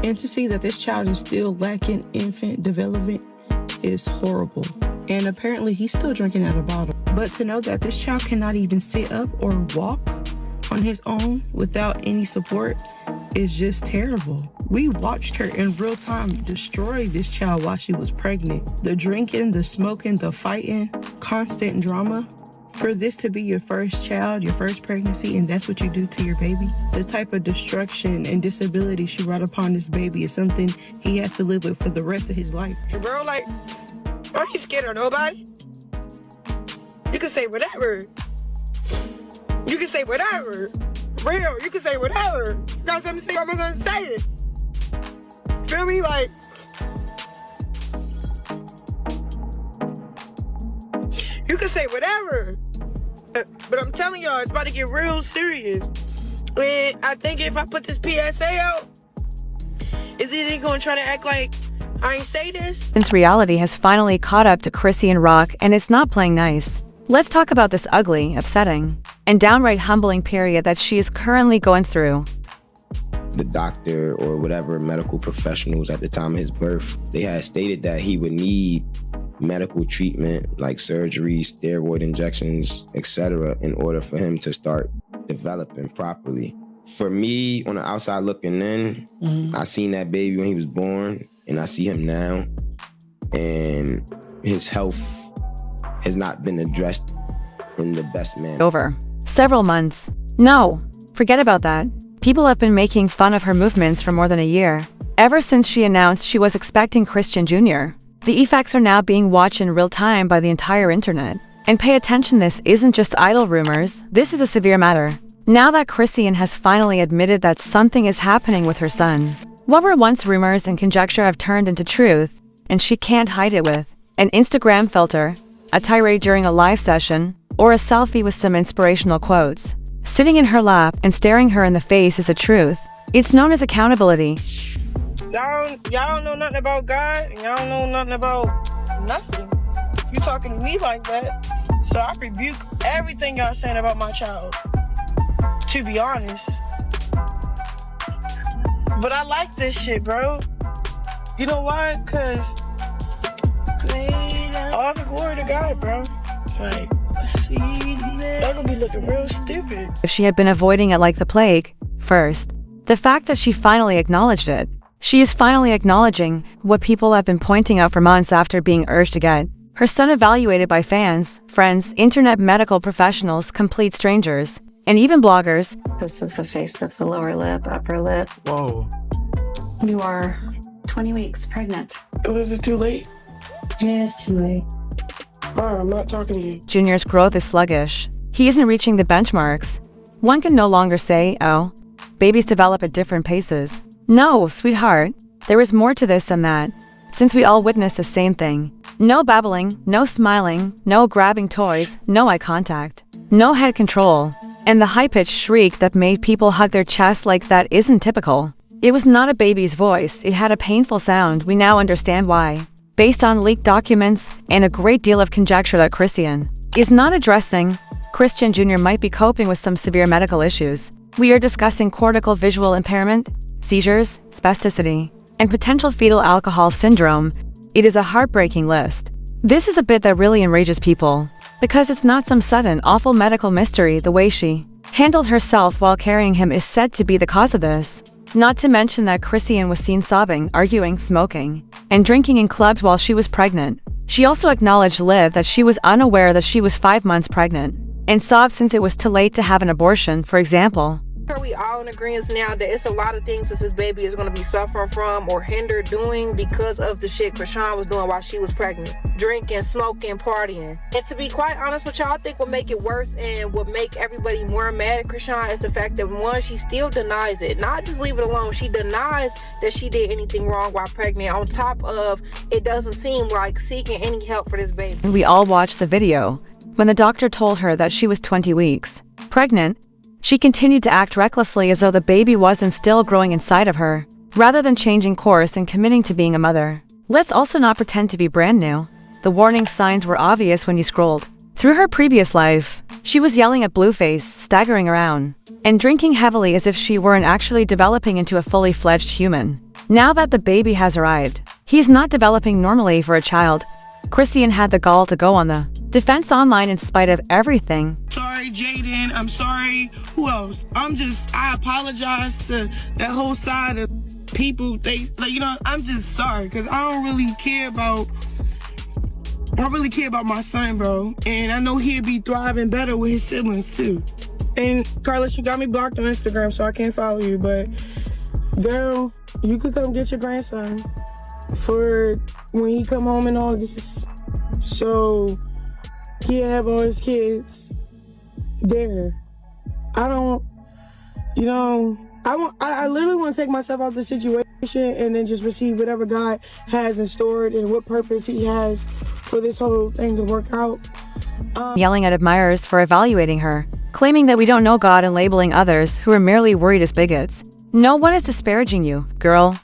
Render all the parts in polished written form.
And to see that this child is still lacking infant development is horrible. And apparently he's still drinking out of a bottle. But to know that this child cannot even sit up or walk on his own without any support is just terrible. We watched her in real time destroy this child while she was pregnant. The drinking, the smoking, the fighting, constant drama. For this to be your first child, your first pregnancy, and that's what you do to your baby, the type of destruction and disability she brought upon this baby is something he has to live with for the rest of his life. Bro, like, I ain't scared of nobody. You can say whatever. You can say whatever. Real, you can say whatever. You got something to say, I'm gonna say it. Feel me? Like, you can say whatever. But I'm telling y'all, it's about to get real serious. And I think if I put this PSA out, is he gonna try to act like I ain't say this? Since reality has finally caught up to Chrisean Rock and it's not playing nice, let's talk about this ugly, upsetting, and downright humbling period that she is currently going through. The doctor or whatever medical professionals at the time of his birth, they had stated that he would need medical treatment like surgery, steroid injections, etc. in order for him to start developing properly. For me, on the outside looking in, I seen that baby when he was born and I see him now, and his health has not been addressed in the best manner. Over several months. No, forget about that. People have been making fun of her movements for more than a year, ever since she announced she was expecting Christian Jr. The effects are now being watched in real time by the entire internet. And pay attention, this isn't just idle rumors, this is a severe matter. Now that Chrisean has finally admitted that something is happening with her son, what were once rumors and conjecture have turned into truth, and she can't hide it with an Instagram filter, a tirade during a live session, or a selfie with some inspirational quotes. Sitting in her lap and staring her in the face is the truth. It's known as accountability. Y'all don't know nothing about God, and y'all don't know nothing about nothing. You talking to me like that, so I rebuke everything y'all saying about my child, to be honest. But I like this shit, bro. You know why? Cause all the glory to God, bro. Like, y'all gonna be looking real stupid. If she had been avoiding it like the plague, first, the fact that she finally acknowledged it. She is finally acknowledging what people have been pointing out for months after being urged to get her son evaluated by fans, friends, internet medical professionals, complete strangers, and even bloggers. This is the face, that's the lower lip, upper lip. Whoa. You are 20 weeks pregnant. Was it too late? Yeah, it's too late. I'm not talking to you. Junior's growth is sluggish. He isn't reaching the benchmarks. One can no longer say, oh, babies develop at different paces. No, sweetheart, there is more to this than that. Since we all witnessed the same thing. No babbling, no smiling, no grabbing toys, no eye contact, no head control. And the high-pitched shriek that made people hug their chests like that isn't typical. It was not a baby's voice, it had a painful sound. We now understand why. Based on leaked documents and a great deal of conjecture that Chrisean is not addressing, Christian Jr. might be coping with some severe medical issues. We are discussing cortical visual impairment, seizures, spasticity, and potential fetal alcohol syndrome. It is a heartbreaking list. This is a bit that really enrages people, because it's not some sudden, awful medical mystery. The way she handled herself while carrying him is said to be the cause of this. Not to mention that Chrisean was seen sobbing, arguing, smoking, and drinking in clubs while she was pregnant. She also acknowledged live that she was unaware that she was 5 months pregnant, and sobbed since it was too late to have an abortion, for example. Are we all in agreement now that it's a lot of things that this baby is going to be suffering from or hindered doing because of the shit Chrisean was doing while she was pregnant? Drinking, smoking, partying. And to be quite honest with y'all, I think what make it worse and what make everybody more mad at Chrisean is the fact that, one, she still denies it. Not just leave it alone. She denies that she did anything wrong while pregnant. On top of, it doesn't seem like seeking any help for this baby. We all watched the video. When the doctor told her that she was 20 weeks pregnant, she continued to act recklessly as though the baby wasn't still growing inside of her, rather than changing course and committing to being a mother. Let's also not pretend to be brand new. The warning signs were obvious when you scrolled Through her previous life, she was yelling at Blueface, staggering around, and drinking heavily as if she weren't actually developing into a fully fledged human. Now that the baby has arrived, he is not developing normally for a child. Chrisean had the gall to go on the defense online in spite of everything. Sorry, Jaden. I'm sorry. Who else? I apologize to that whole side of people. I'm just sorry because I really care about my son, bro. And I know he'll be thriving better with his siblings too. And Carlos, you got me blocked on Instagram, so I can't follow you. But girl, you could come get your grandson for when he come home in August. So he'll have all his kids there. I literally want to take myself out of the situation and then just receive whatever God has in store and what purpose he has for this whole thing to work out. Yelling at admirers for evaluating her, claiming that we don't know God and labeling others who are merely worried as bigots. No one is disparaging you, girl.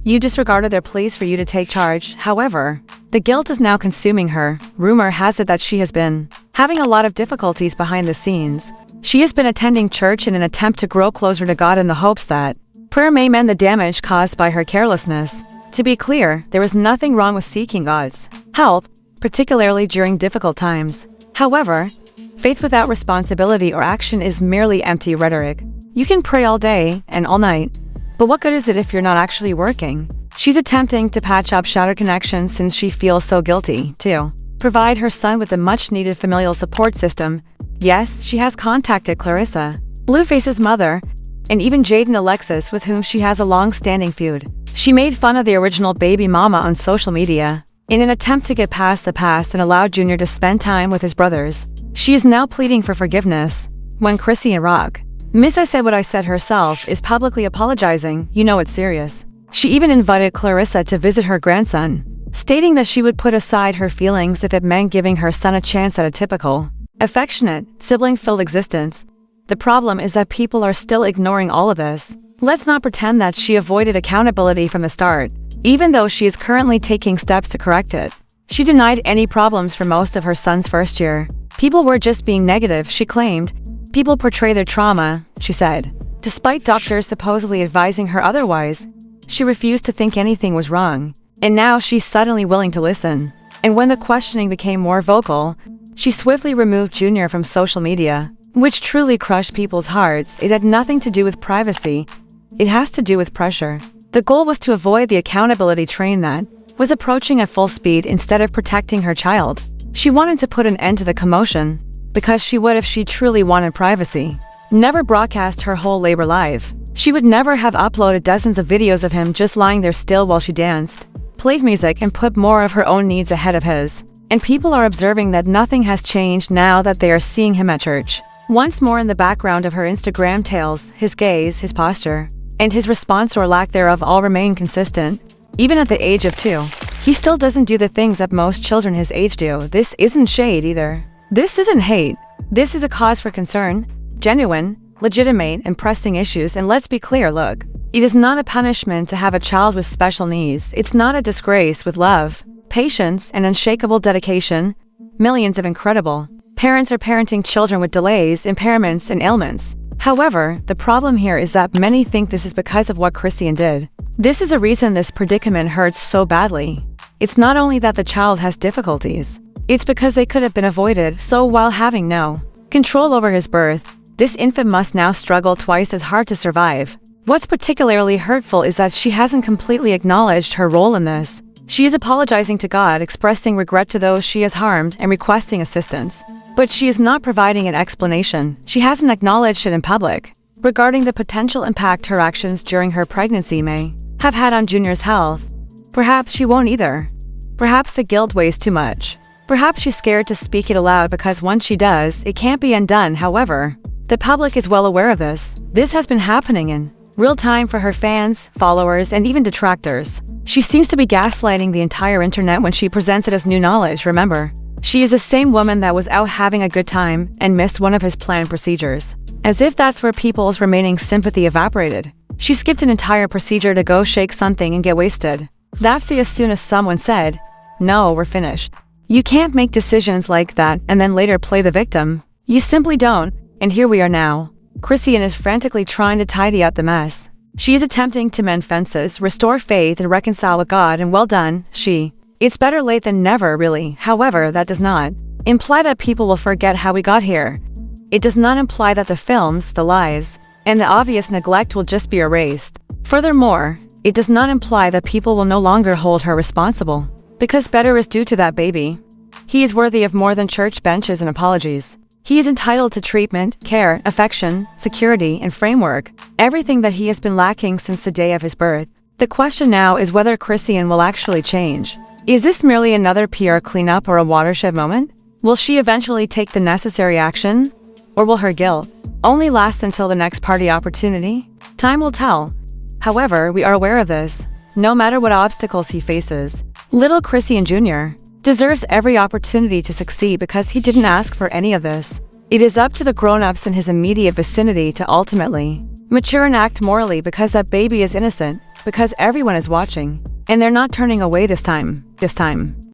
You disregarded their pleas for you to take charge. However, the guilt is now consuming her. Rumor has it that she has been having a lot of difficulties behind the scenes. She has been attending church in an attempt to grow closer to God in the hopes that prayer may mend the damage caused by her carelessness. To be clear, there is nothing wrong with seeking God's help, particularly during difficult times. However, faith without responsibility or action is merely empty rhetoric. You can pray all day and all night, but what good is it if you're not actually working? She's attempting to patch up shattered connections since she feels so guilty, too. Provide her son with a much-needed familial support system. Yes, she has contacted Clarissa, Blueface's mother, and even Jaden Alexis, with whom she has a long-standing feud. She made fun of the original baby mama on social media in an attempt to get past the past and allow Junior to spend time with his brothers. She is now pleading for forgiveness when Chrisean Rock, Miss I Said What I Said herself, is publicly apologizing. You know it's serious. She even invited Clarissa to visit her grandson, stating that she would put aside her feelings if it meant giving her son a chance at a typical, affectionate, sibling-filled existence. The problem is that people are still ignoring all of this. Let's not pretend that she avoided accountability from the start, even though she is currently taking steps to correct it. She denied any problems for most of her son's first year. People were just being negative, she claimed. People portray their trauma, she said. Despite doctors supposedly advising her otherwise, she refused to think anything was wrong. And now she's suddenly willing to listen. And when the questioning became more vocal, she swiftly removed Junior from social media, which truly crushed people's hearts. It had nothing to do with privacy. It has to do with pressure. The goal was to avoid the accountability train that was approaching at full speed instead of protecting her child. She wanted to put an end to the commotion, because she would if she truly wanted privacy. Never broadcast her whole labor live. She would never have uploaded dozens of videos of him just lying there still while she danced, played music, and put more of her own needs ahead of his. And people are observing that nothing has changed now that they are seeing him at church. Once more in the background of her Instagram tales, his gaze, his posture, and his response or lack thereof all remain consistent. Even at the age of 2, he still doesn't do the things that most children his age do. This isn't shade either. This isn't hate. This is a cause for concern, genuine, legitimate, and pressing issues. And let's be clear, look, it is not a punishment to have a child with special needs. It's not a disgrace. With love, patience, and unshakable dedication, millions of incredible parents are parenting children with delays, impairments, and ailments. However, the problem here is that many think this is because of what Chrisean did. This is the reason this predicament hurts so badly. It's not only that the child has difficulties, it's because they could have been avoided. So while having no control over his birth, this infant must now struggle twice as hard to survive. What's particularly hurtful is that she hasn't completely acknowledged her role in this. She is apologizing to God, expressing regret to those she has harmed, and requesting assistance. But she is not providing an explanation. She hasn't acknowledged it in public regarding the potential impact her actions during her pregnancy may have had on Junior's health. Perhaps she won't either. Perhaps the guilt weighs too much. Perhaps she's scared to speak it aloud because once she does, it can't be undone. However, the public is well aware of this. This has been happening in real time for her fans, followers, and even detractors. She seems to be gaslighting the entire internet when she presents it as new knowledge. Remember, she is the same woman that was out having a good time and missed one of his planned procedures. As if that's where people's remaining sympathy evaporated. She skipped an entire procedure to go shake something and get wasted. That's as soon as someone said, "No, we're finished." You can't make decisions like that and then later play the victim. You simply don't, and here we are now. Chrisean is frantically trying to tidy up the mess. She is attempting to mend fences, restore faith, and reconcile with God, and well done, she. It's better late than never, really. However, that does not imply that people will forget how we got here. It does not imply that the films, the lies, and the obvious neglect will just be erased. Furthermore, it does not imply that people will no longer hold her responsible, because better is due to that baby. He is worthy of more than church benches and apologies. He is entitled to treatment, care, affection, security, and framework, everything that he has been lacking since the day of his birth. The question now is whether Chrisean will actually change. Is this merely another PR cleanup or a watershed moment? Will she eventually take the necessary action? Or will her guilt only last until the next party opportunity? Time will tell. However, we are aware of this. No matter what obstacles he faces, little Chrisean Jr. deserves every opportunity to succeed because he didn't ask for any of this. It is up to the grown-ups in his immediate vicinity to ultimately mature and act morally, because that baby is innocent, because everyone is watching, and they're not turning away this time.